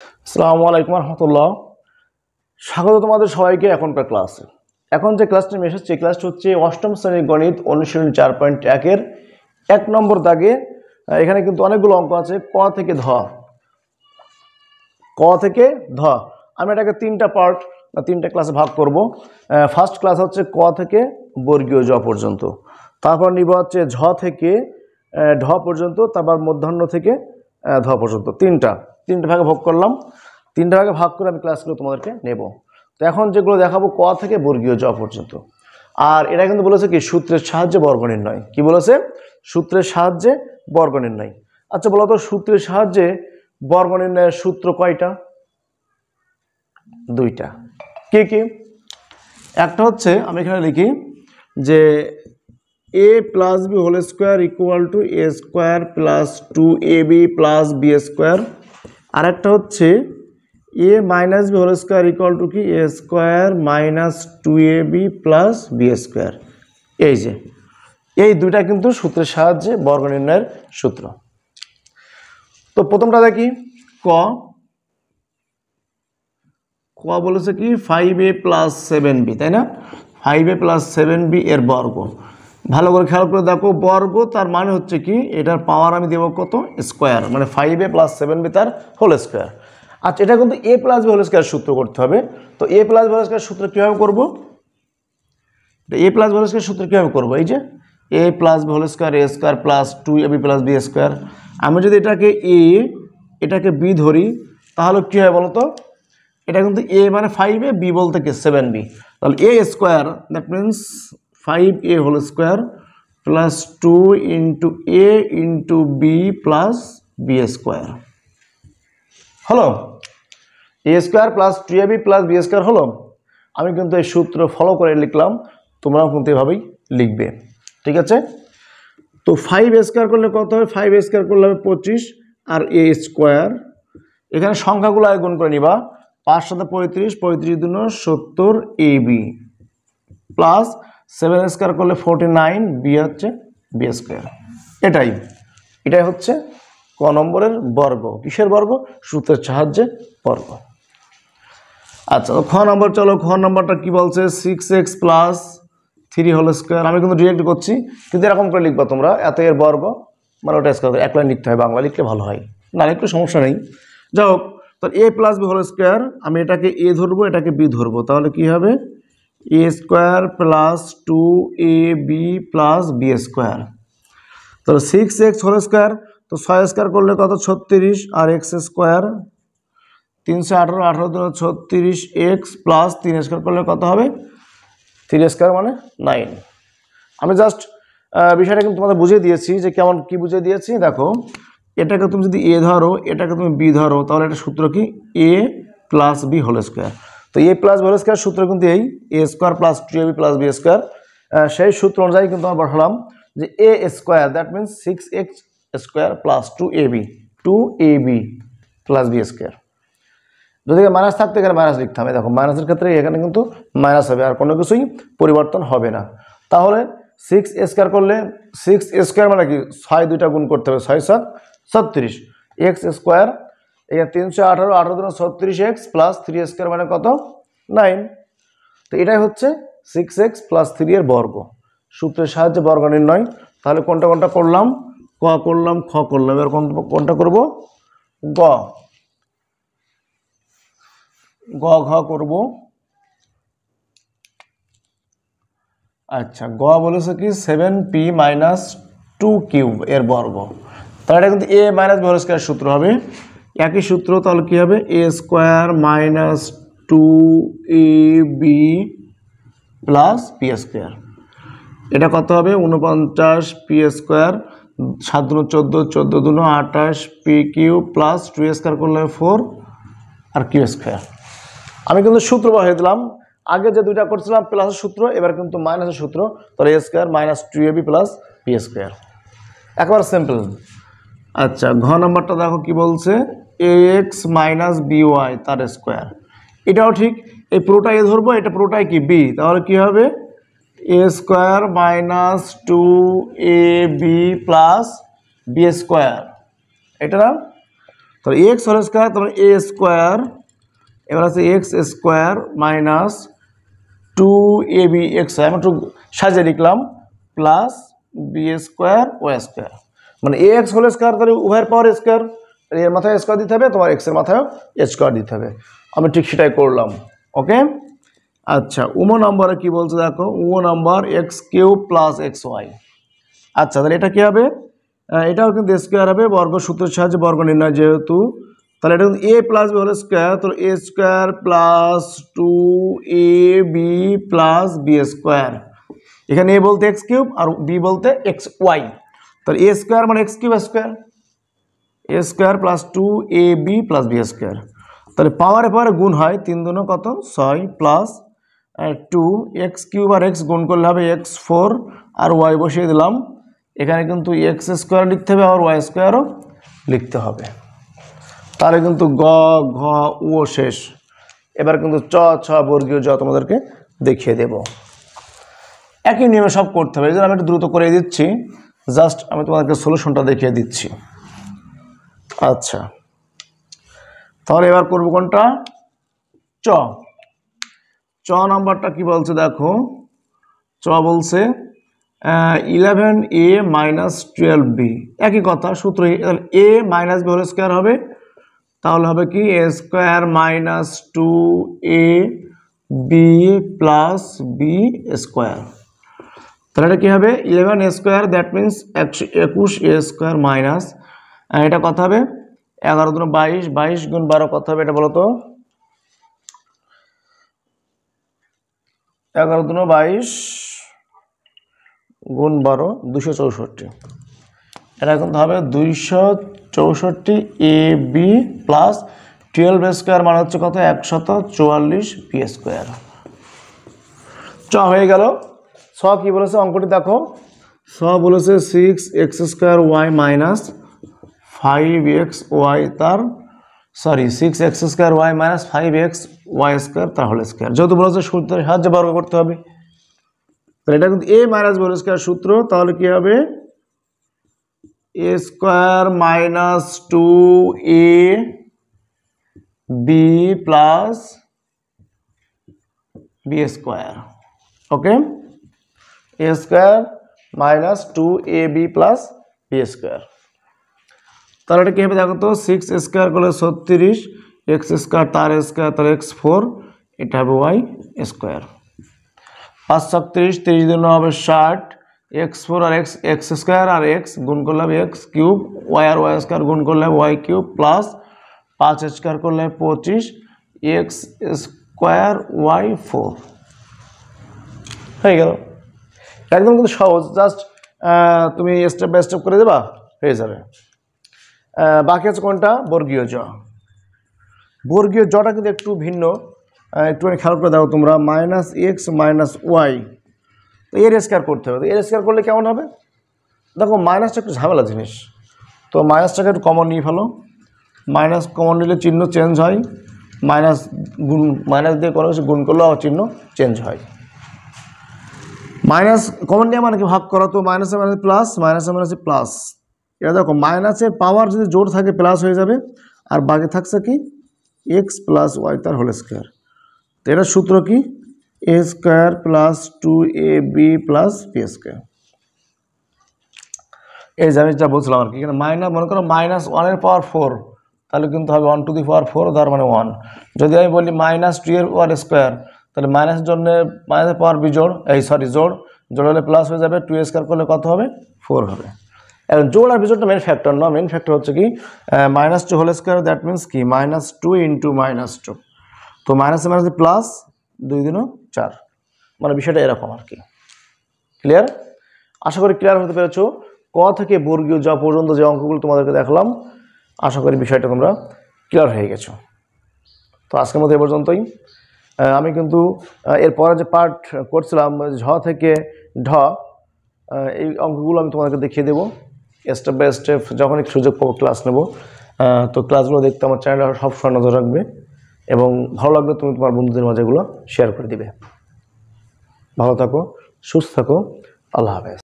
আসসালামু আলাইকুম রহমতুল্লাহ। স্বাগত তোমাদের সবাইকে এখনকার ক্লাসে। এখন যে ক্লাসটি আমি এসেছি এই ক্লাসটি হচ্ছে অষ্টম শ্রেণীর গণিত অনুশীলনী 4.1-এর 1 নম্বর দাগে। এখানে কিন্তু অনেকগুলো অঙ্ক আছে ক থেকে ধ। আমি এটাকে তিনটা পার্ট বা তিনটা ক্লাসে ভাগ করব। ফার্স্ট ক্লাস হচ্ছে ক থেকে বর্গীয় জ পর্যন্ত, তারপর নিব হচ্ছে ঝ থেকে ঢ পর্যন্ত, তারপর মধ্যাহ্ন থেকে ধ পর্যন্ত। তিনটা ভাগে ভাগ করলাম। তিনটা ভাগে ভাগ করে আমি ক্লাসগুলো তোমাদেরকে নেব। তো এখন যেগুলো দেখাবো ক থেকে বর্গীয় জ পর্যন্ত। আর এটা কিন্তু বলেছে কি সূত্রের সাহায্যে বর্গ নির্ণয়। কি বলেছে? সূত্রের সাহায্যে বর্গ নির্ণয়। আচ্ছা বলো তো, সূত্রের সাহায্যে বর্গ নির্ণয়ের সূত্র কয়টা? দুইটা। কি কি? একটা হচ্ছে আমি এখানে লিখি যে a plus B whole square equal to A square plus 2ab plus B square. আর একটা হচ্ছে a minus B whole square equal to কি A square minus 2ab plus B square. এই যে এই দুইটা কিন্তু সূত্রের সাহায্যে বর্গ নির্ণয়ের সূত্র। তো প্রথমটা দেখি ক বলেছে কি 5a প্লাস 7b, তাই না? 5a প্লাস 7b এর বর্গ। ভালো করে খেয়াল করে দেখো, বর্গ তার মানে হচ্ছে কি এটার পাওয়ার আমি দেবো কত? স্কোয়ার, মানে 5a প্লাস 7b তার হোল স্কোয়ার। আচ্ছা, এটা কিন্তু a plus B whole square সূত্র করতে হবে। তো a plus B whole square সূত্র কীভাবে করবো? a plus B whole square সূত্র কীভাবে করবো? এই যে a plus B whole square A square plus 2ab plus B square. আমি যদি এটাকে a এটাকে b ধরি তাহলে কী হয় বলো তো? এটা কিন্তু a মানে 5a, b বলতে কি 7b। তাহলে a square, that means 5a whole square plus 2 into a into b plus b square হলো। a square plus 2ab plus b square হলো। আমি কিন্তু এই সূত্র ফলো করে লিখলাম, তোমরাও কিন্তু এভাবেই লিখবে, ঠিক আছে? তো 5a স্কোয়ার করলে কত হবে? 5a স্কোয়ার করলে হবে 25, আর a স্কোয়ার এখানে সংখ্যাগুলো আগে গুণ করে নিবা। 5 সাথে 35, 35 দুগুণ 70 ab প্লাস 7 স্কোয়ার করলে 49, বি হচ্ছে বি স্কোয়ার। এটাই হচ্ছে ক নম্বরের বর্গ। কিসের বর্গ? সূত্রের সাহায্যে বর্গ। আচ্ছা, খ নম্বর চলো। খ নম্বরটা কি বলছে? 6x plus 3 whole square. আমি কিন্তু ডিরেক্ট করছি, কিন্তু এরকম করে লিখবা তোমরা, এত এর বর্গ মানে ওটা স্কোয়ার। এক লাইন লিখতে হয়, বাংলা লিখলে ভালো হয়, না লিখলে সমস্যা নেই। যাই হোক, তাহলে a plus B whole square, আমি এটাকে a ধরবো, এটাকে b ধরবো, তাহলে কি হবে? a square plus 2ab plus B square. তাহলে 6x হোল স্কোয়ার, তো 6 স্কোয়ার করলে কত? 36, আর X square 318, 18 36x plus 3 square করলে কত হবে? 3 স্কোয়ার মানে 9। আমি জাস্ট বিষয়টা কিন্তু তোমাদের বুঝিয়ে দিয়েছি যে কেমন কি বুঝিয়ে দিয়েছি। দেখো, এটাকে তুমি যদি a ধরো, এটাকে তুমি b ধরো, তাহলে এটা সূত্র কি a plus B whole square. তো a plus B whole square সূত্র কিন্তু এই a square plus 2ab plus B square. সেই সূত্র অনুযায়ী কিন্তু আমরা বসালাম যে a square, that means 6x square plus 2ab plus B square. যদি মাইনাস থাকতো এখানে মাইনাস লিখতে হবে। দেখো, মাইনাসের ক্ষেত্রে এখানে কিন্তু মাইনাস হবে, আর কোনো কিছুই পরিবর্তন হবে না। তাহলে 6 স্কোয়ার করলে 6 স্কোয়ার মানে কি 6 দুইটা গুণ করতে হবে, 6 7 36 এক্স স্কোয়ার। এখানে 318, 18 36x প্লাস 3 স্কোয়ার মানে কত? 9। তো এটাই হচ্ছে 6x প্লাস 3 এর বর্গ। সূত্রের সাহায্যে বর্গ নির্ণয়। তাহলে কোনটা করলাম? ক করলাম, খ করলাম, এবার কোনটা করব? গ ঘ করব। আচ্ছা, গ বলেছে কি 7p মাইনাস 2 কিউব এর বর্গ। তাহলে এটা কিন্তু a minus B whole square সূত্র হবে, একই সূত্র। তাহলে কি হবে? a square minus 2ab plus P square. এটা কত হবে? 49 পি স্কোয়ার, 7 দুগুণ 14, 14 দুগুণ 28 পি কিউব প্লাস 2 স্কোয়ার করলে 4 আর কিউ স্কোয়ার। আমি কিন্তু সূত্র বসাই দিলাম। আগে যে দুইটা করছিলাম প্লাসের সূত্র, এবার কিন্তু মাইনাসের সূত্র। তাহলে A square minus 2ab plus B square, একবার সিম্পল। আচ্ছা, ঘ নম্বরটা দেখো কি বলছে? ax মাইনাস by তার স্কোয়ার। এটাও ঠিক, এই পুরোটাই এ ধরবো, এটা পুরোটাই কি বি। তাহলে কি হবে? a square minus 2ab plus B square. এটা না তাহলে এক্স হোল স্কোয়ার তারপরে এ স্কোয়ার, এবার আছে x square minus 2ab x, আমি একটু সাজিয়ে লিখলাম, plus B square Y square, মানে এ এক্স হোল স্কোয়ার তাহলে উভয়ের পাওয়ার স্কোয়ার, এর মাথায় স্কোয়ার দিতে হবে, তোমার এক্সের মাথায় স্কোয়ার দিতে হবে। আমি ঠিক সেটাই করলাম। ওকে, আচ্ছা উমো নম্বরে কি বলছে দেখো, উমো number X cube plus X Y. আচ্ছা তাহলে এটা কী হবে, এটাও কিন্তু স্কোয়ার হবে, বর্গ সূত্রের সাহায্যে বর্গ নির্ণয় যেহেতু, তাহলে এটা কিন্তু A plus B whole square, তাহলে A square plus 2ab plus B square, এখানে এ বলতে এক্স কিউব আর বি বলতে এক্স ওয়াই, তাহলে এ স্কোয়ার মানে X cube square, A square plus 2ab plus B square, তাহলে পাওয়ারে পাওয়ারে গুণ হয়, 3 দুনো কত 6 প্লাস 2 এক্স কিউব আর এক্স গুণ করলে হবে x4 আর ওয়াই বসিয়ে দিলাম, এখানে কিন্তু এক্স স্কোয়ার লিখতে হবে আর ওয়াই স্কোয়ারও লিখতে হবে, তাহলে কিন্তু গ ঘ উ শেষ। এবার কিন্তু চ ছ বর্গীয় জ তোমাদেরকে দেখিয়ে দেব, একই নিয়মে সব করতে হবে, এই জন্য আমি একটু দ্রুত করে দিচ্ছি, জাস্ট আমি তোমাদেরকে সলিউশনটা দেখিয়ে দিচ্ছি। আচ্ছা তাহলে এবার করবো কোনটা, চ, চ নাম্বারটা কি বলছে দেখো, চ বলছে 11a মাইনাস 12b, একই কথা সূত্র, A minus B whole square হবে, তাহলে হবে কি A square minus 2ab plus B square, তাহলে এটা কী হবে 11a square, that means 21a square minus, এটা কত হবে 11 দুনো 22, 22 গুণ 12 কত হবে এটা বলো তো, 11 দুনো 22 গুণ 12 264, এটা কিন্তু হবে 264ab প্লাস 12 স্কোয়ার মানে হচ্ছে কত 144b স্কোয়ার। চ হয়ে গেল। স কি বলেছে অঙ্কটি দেখো, স বলেছে 6x square Y minus 5x Y তার, sorry 6x square Y minus 5x Y square তার হোল স্কোয়ার, যেহেতু বলেছে সূত্রের সাহায্যে বর্গ করতে হবে, তাহলে এটা কিন্তু A minus B whole square সূত্র, তাহলে কি হবে A square minus 2ab plus B square, okay, A square minus 2ab plus B square, তাহলে এটা কী হবে দেখো তো 6 স্কোয়ার করলে 36, এক্স স্কোয়ার তার স্কোয়ার তাহলে x4, এটা হবে ওয়াই স্কোয়ার, 5 36, 30 দিন হবে 60, x4 আর এক্স স্কোয়ার আর এক্স গুণ করলে হবে এক্স কিউব, ওয়াই আর ওয়াই স্কোয়ার গুণ করলে ওয়াই কিউব প্লাস 5 স্কোয়ার করলে 25 এক্স স্কোয়ার ওয়াই 4 হয়ে গেল, একদম কিন্তু সহজ, জাস্ট তুমি স্টেপ বাই স্টেপ করে দেবা হয়ে যাবে। বাকি আছে কোনটা, বর্গীয় জ, বর্গীয় জটা কিন্তু একটু ভিন্ন, একটুখানি খেয়াল করে দেখো তোমরা, মাইনাস এক্স মাইনাস ওয়াই, তো এর স্কোয়ার করতে হবে, এর স্কোয়ার করলে কেমন হবে দেখো, মাইনাসটা একটু ঝামেলা জিনিস, তো মাইনাসটাকে একটু কমন নিয়ে ফেলো, মাইনাস কমন নিলে চিহ্ন চেঞ্জ হয়, মাইনাস গুণ, মাইনাস দিয়ে কোনো কিছু গুণ করলেও চিহ্ন চেঞ্জ হয়, মাইনাস কমন নিয়ে মানে কি ভাগ করা, তো মাইনাসে মাইনাসে প্লাস, মাইনাসে মাইনাসে প্লাস, এটা দেখো মাইনাসের পাওয়ার যদি জোর থাকে প্লাস হয়ে যাবে, আর বাকি থাকছে কি এক্স প্লাস ওয়াই তার হোল স্কোয়ার, তো এটার সূত্র কি A square plus 2ab plus B square, এই যে আমি যা বলছিলাম আর কি, এখানে মাইনাস মনে করো মাইনাস 1 এর পাওয়ার 4, তাহলে কিন্তু হবে 1 টু দি পাওয়ার 4, তার মানে 1, যদি আমি বলি মাইনাস 2 এর পাওয়ার স্কোয়ার, তাহলে মাইনাসের জন্য মাইনাসের পাওয়ার বিজোড়, জোড় হলে প্লাস হয়ে যাবে, 2 স্কোয়ার করলে কত হবে 4 হবে, এখন জোড় আর বিজোড়টা মেন ফ্যাক্টর না, মেন ফ্যাক্টর হচ্ছে কি -2 হোল স্কোয়ার, দ্যাট মিনস কি -2 ইন্টু -2, তো মাইনাসে মাইনাসে প্লাস 2 দুনো 4, মানে বিষয়টা এরকম আর কি, ক্লিয়ার? আশা করি ক্লিয়ার হতে পেরেছো। ক থেকে বর্গীয় জ পর্যন্ত যে অঙ্কগুলো তোমাদেরকে দেখালাম, আশা করি বিষয়টা তোমরা ক্লিয়ার হয়ে গেছো। তো আজকের মতো এ পর্যন্তই। আমি কিন্তু এরপরে যে পার্ট করছিলাম ঝ থেকে ঢ, এই অঙ্কগুলো আমি তোমাদেরকে দেখিয়ে দেবো স্টেপ বাই স্টেপ, যখন একটু সুযোগ পাবো ক্লাস নেব। তো ক্লাসগুলো দেখতে আমার চ্যানেলে সবসময় নজর রাখবে, এবং ভালো লাগলে তুমি তোমার বন্ধুদের মাঝে এগুলো শেয়ার করে দিবে। ভালো থাকো, সুস্থ থাকো, আল্লাহ হাফেজ।